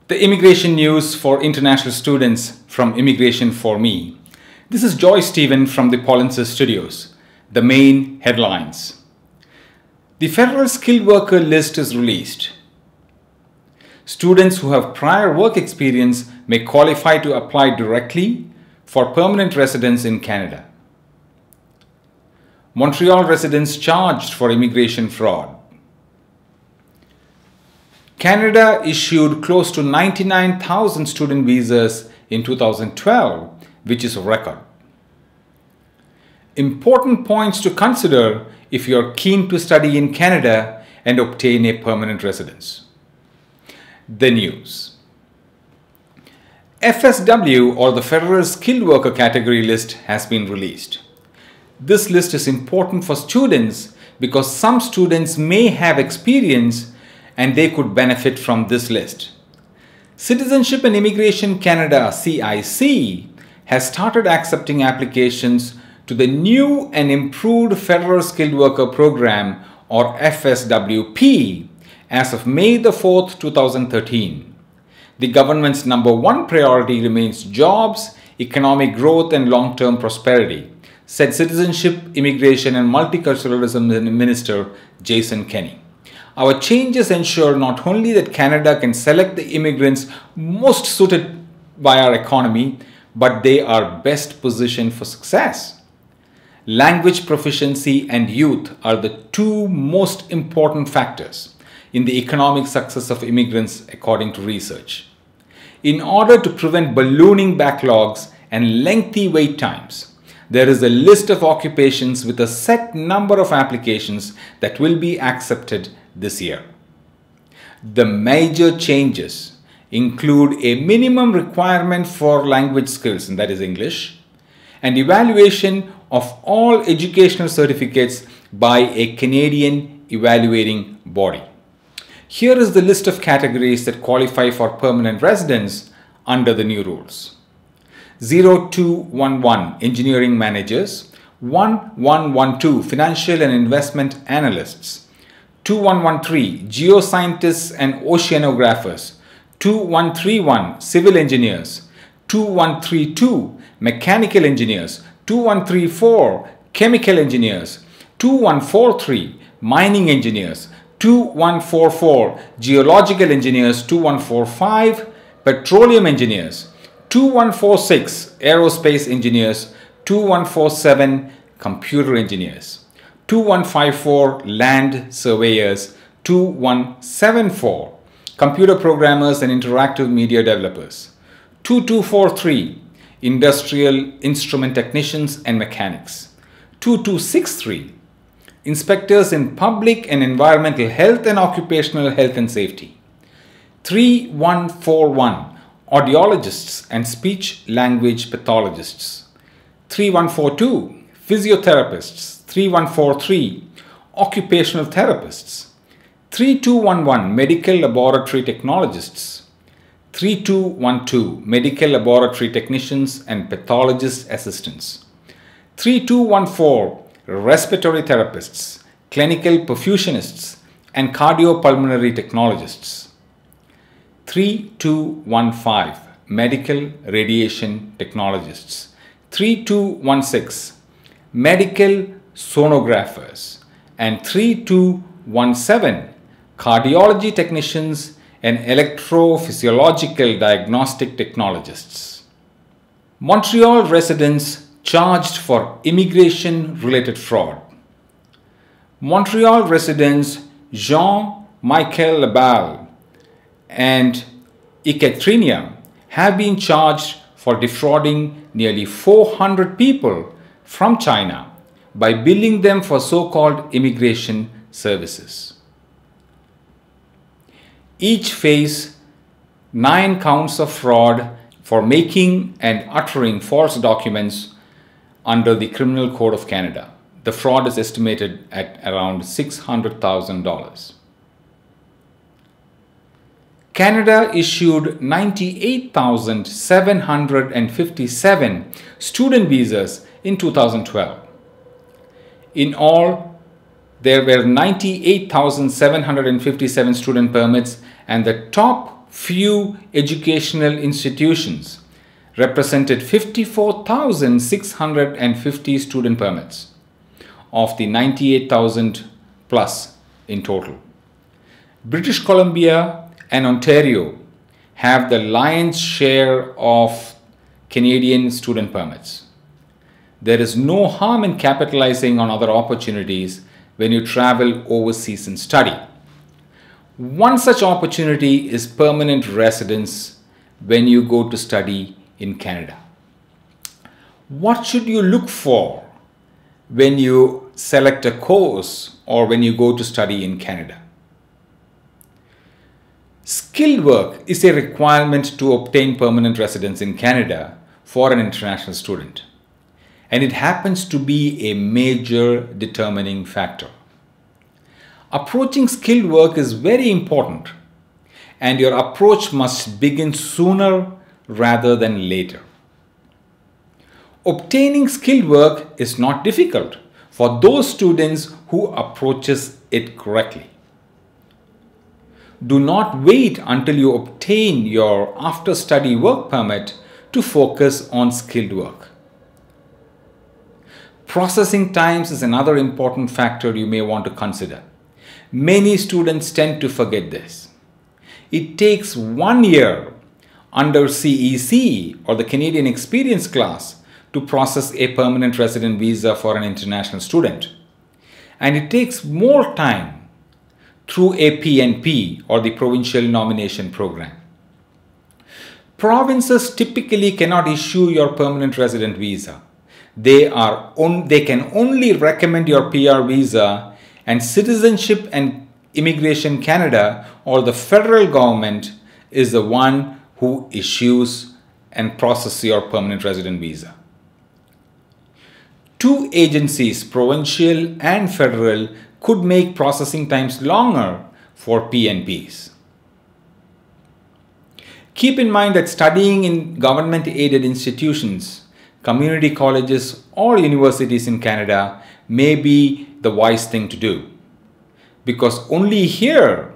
The immigration news for international students from Immigration for Me. This is Joy Stephen from the Polinsys Studios. The main headlines. The Federal Skilled Worker List is released. Students who have prior work experience may qualify to apply directly for permanent residence in Canada. Montreal residents charged for immigration fraud. Canada issued close to 99,000 student visas in 2012, which is a record. Important points to consider if you are keen to study in Canada and obtain a permanent residence. The news. FSW, or the Federal Skilled Worker Category List, has been released. This list is important for students because some students may have experience and they could benefit from this list. Citizenship and Immigration Canada (CIC) has started accepting applications to the new and improved Federal Skilled Worker Program, or FSWP, as of May the 4th, 2013. The government's #1 priority remains jobs, economic growth and long-term prosperity, said Citizenship, Immigration and Multiculturalism Minister Jason Kenney. Our changes ensure not only that Canada can select the immigrants most suited by our economy, but they are best positioned for success. Language proficiency and youth are the two most important factors in the economic success of immigrants, according to research. In order to prevent ballooning backlogs and lengthy wait times, there is a list of occupations with a set number of applications that will be accepted this year. The major changes include a minimum requirement for language skills, and that is English, and evaluation of all educational certificates by a Canadian evaluating body. Here is the list of categories that qualify for permanent residence under the new rules. 0211 Engineering Managers, 1112 Financial and Investment Analysts, 2113 Geoscientists and Oceanographers, 2131 Civil Engineers, 2132 Mechanical Engineers, 2134 Chemical Engineers, 2143 Mining Engineers, 2144 Geological Engineers, 2145 Petroleum Engineers, 2146 Aerospace Engineers, 2147 Computer Engineers, 2154 Land Surveyors, 2174 Computer Programmers and Interactive Media Developers, 2243 Industrial Instrument Technicians and Mechanics, 2263 Inspectors in Public and Environmental Health and Occupational Health and Safety, 3141 Audiologists and Speech Language Pathologists, 3142 Physiotherapists, 3143 Occupational Therapists, 3211 Medical Laboratory Technologists, 3212 Medical Laboratory Technicians and Pathologist Assistants, 3214 Respiratory Therapists, Clinical Perfusionists and Cardiopulmonary Technologists, 3215 Medical Radiation Technologists, 3216 Medical Sonographers, and 3217 Cardiology Technicians and Electrophysiological Diagnostic Technologists. Montreal residents charged for immigration-related fraud. Montreal residents Jean-Michel Lebal and Ekaterina have been charged for defrauding nearly 400 people from China by billing them for so-called immigration services. Each face 9 counts of fraud for making and uttering false documents under the Criminal Code of Canada. The fraud is estimated at around $600,000. Canada issued 98,757 student visas in 2012. In all, there were 98,757 student permits, and the top few educational institutions represented 54,650 student permits of the 98,000 plus in total. British Columbia and Ontario have the lion's share of Canadian student permits. There is no harm in capitalizing on other opportunities when you travel overseas and study. One such opportunity is permanent residence when you go to study in Canada. What should you look for when you select a course or when you go to study in Canada? Skilled work is a requirement to obtain permanent residence in Canada for an international student, and it happens to be a major determining factor. Approaching skilled work is very important, and your approach must begin sooner rather than later. Obtaining skilled work is not difficult for those students who approaches it correctly. Do not wait until you obtain your after-study work permit to focus on skilled work. Processing times is another important factor you may want to consider. Many students tend to forget this. It takes 1 year under CEC or the Canadian Experience class to process a permanent resident visa for an international student. And it takes more time through a PNP or the Provincial Nomination Program. Provinces typically cannot issue your permanent resident visa. They can only recommend your PR visa, and Citizenship and Immigration Canada or the federal government is the one who issues and processes your permanent resident visa. Two agencies, provincial and federal, could make processing times longer for PNPs. Keep in mind that studying in government-aided institutions, community colleges or universities in Canada may be the wise thing to do, because only here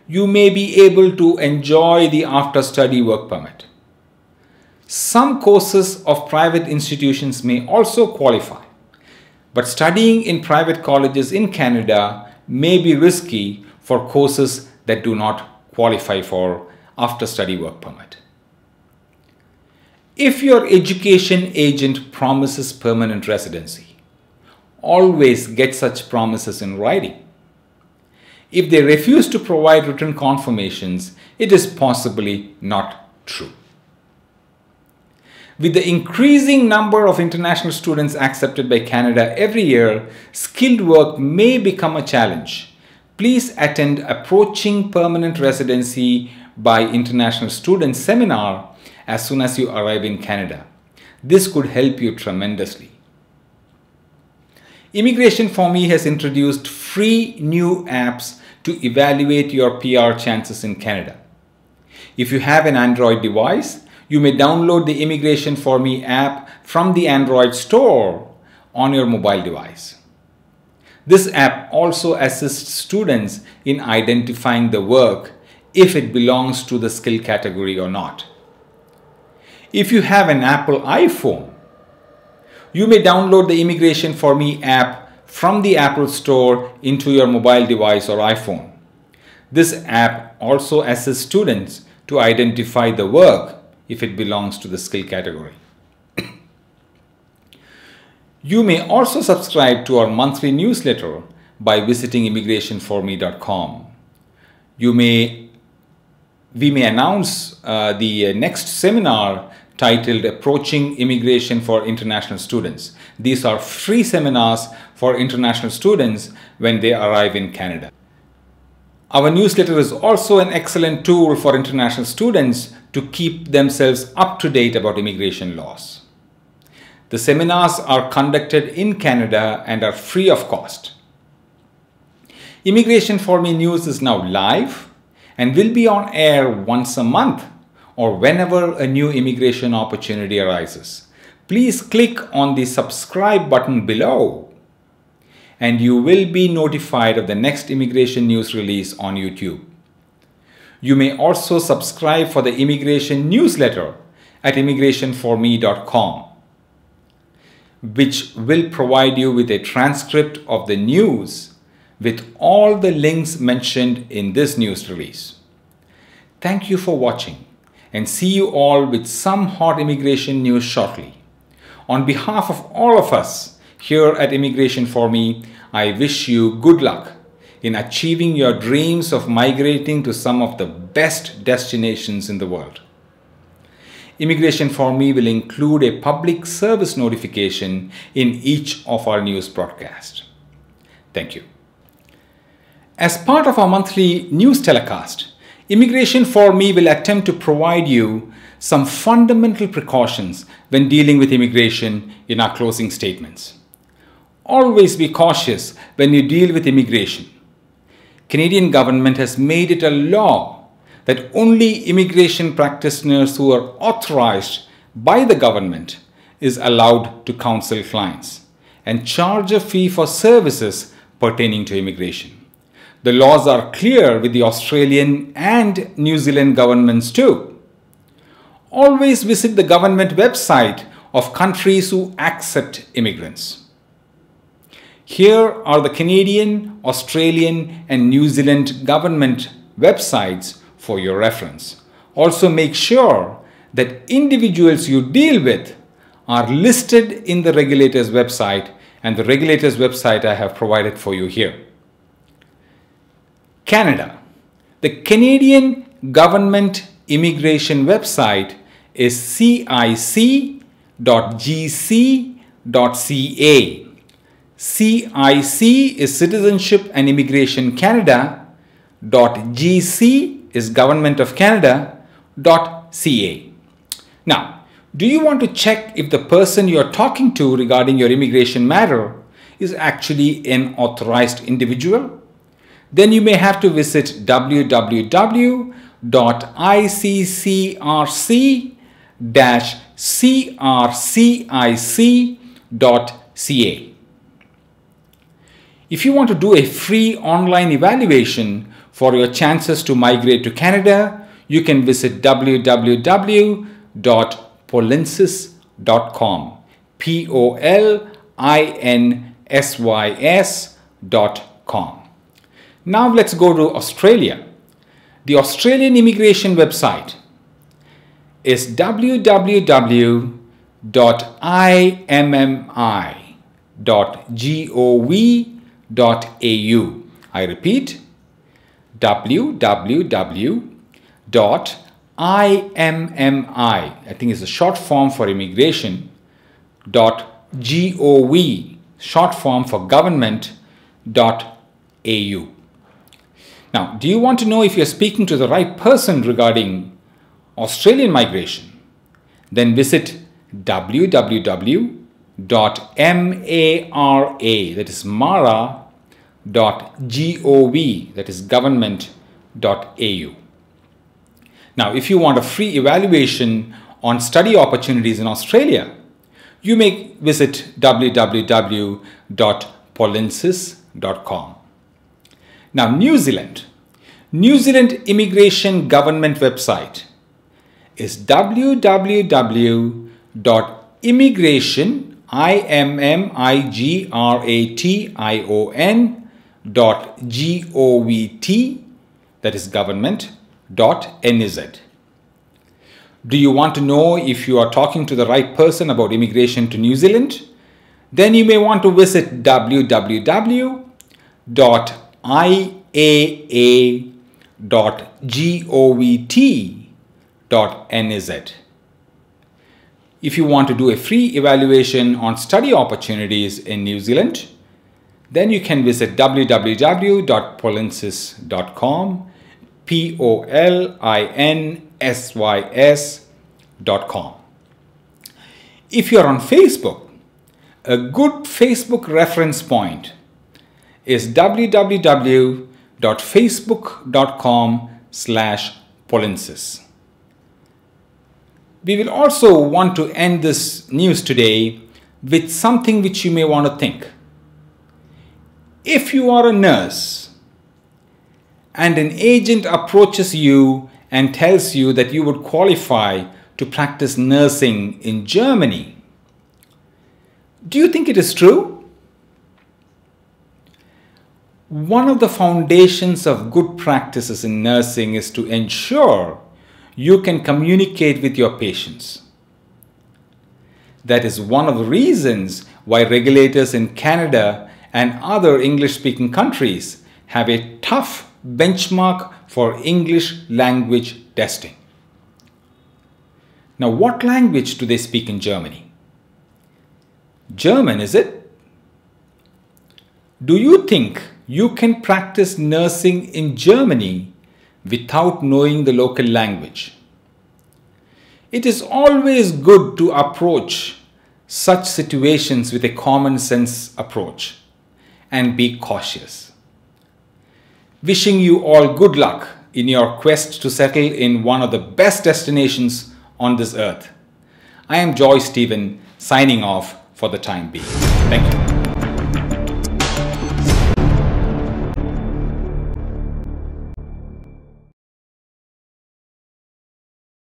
you may be able to enjoy the after-study work permit. Some courses of private institutions may also qualify, but studying in private colleges in Canada may be risky for courses that do not qualify for after-study work permit. If your education agent promises permanent residency, always get such promises in writing. If they refuse to provide written confirmations, it is possibly not true. With the increasing number of international students accepted by Canada every year, skilled work may become a challenge. Please attend Approaching Permanent Residency by International Students seminar as soon as you arrive in Canada. This could help you tremendously. Immigration for Me has introduced free new apps to evaluate your PR chances in Canada. If you have an Android device, you may download the Immigration for Me app from the Android store on your mobile device. This app also assists students in identifying the work if it belongs to the skill category or not. If you have an Apple iPhone, you may download the Immigration for Me app from the Apple Store into your mobile device or iPhone. This app also assists students to identify the work if it belongs to the skill category. You may also subscribe to our monthly newsletter by visiting immigrationforme.com. We may announce the next seminar titled Approaching Immigration for International Students. These are free seminars for international students when they arrive in Canada. Our newsletter is also an excellent tool for international students to keep themselves up to date about immigration laws. The seminars are conducted in Canada and are free of cost. Immigration for Me News is now live and will be on air once a month or whenever a new immigration opportunity arises. Please click on the subscribe button below and you will be notified of the next immigration news release on YouTube. You may also subscribe for the immigration newsletter at immigrationforme.com, which will provide you with a transcript of the news with all the links mentioned in this news release. Thank you for watching, and see you all with some hot immigration news shortly. On behalf of all of us here at Immigration for Me, I wish you good luck in achieving your dreams of migrating to some of the best destinations in the world. Immigration for Me will include a public service notification in each of our news broadcasts. Thank you. As part of our monthly news telecast, Immigration for Me will attempt to provide you some fundamental precautions when dealing with immigration in our closing statements. Always be cautious when you deal with immigration. Canadian government has made it a law that only immigration practitioners who are authorized by the government is allowed to counsel clients and charge a fee for services pertaining to immigration. The laws are clear with the Australian and New Zealand governments too. Always visit the government website of countries who accept immigrants. Here are the Canadian, Australian, and New Zealand government websites for your reference. Also make sure that individuals you deal with are listed in the regulator's website, and the regulator's website I have provided for you here. Canada. The Canadian government immigration website is cic.gc.ca. CIC is Citizenship and Immigration Canada. .gc is Government of Canada.ca. Now, do you want to check if the person you are talking to regarding your immigration matter is actually an authorized individual? Then you may have to visit www.iccrc-crcic.ca. If you want to do a free online evaluation for your chances to migrate to Canada, you can visit www.polinsys.com. POLINSYS.com. Now let's go to Australia. The Australian immigration website is www.immi.gov.au. I repeat, www.immi, I think it's a short form for immigration, .gov, short form for government.au. Now, do you want to know if you're speaking to the right person regarding Australian migration? Then visit www.mara, that is mara.gov, that is government.au. Now, if you want a free evaluation on study opportunities in Australia, you may visit www.polinsys.com. Now, New Zealand. New Zealand immigration government website is www.immigration.govt, that is government.nz. Do you want to know if you are talking to the right person about immigration to New Zealand? Then you may want to visit www.iaa.govt.nz. If you want to do a free evaluation on study opportunities in New Zealand, then you can visit www.polinsys.com, POLINSYS.com. If you are on Facebook, a good Facebook reference point is www.facebook.com/Polinsys. We will also want to end this news today with something which you may want to think. If you are a nurse and an agent approaches you and tells you that you would qualify to practice nursing in Germany, do you think it is true? One of the foundations of good practices in nursing is to ensure you can communicate with your patients. That is one of the reasons why regulators in Canada and other English-speaking countries have a tough benchmark for English language testing. Now, what language do they speak in Germany? German, is it? Do you think you can practice nursing in Germany without knowing the local language? It is always good to approach such situations with a common sense approach and be cautious. Wishing you all good luck in your quest to settle in one of the best destinations on this earth. I am Joy Stephen, signing off for the time being. Thank you.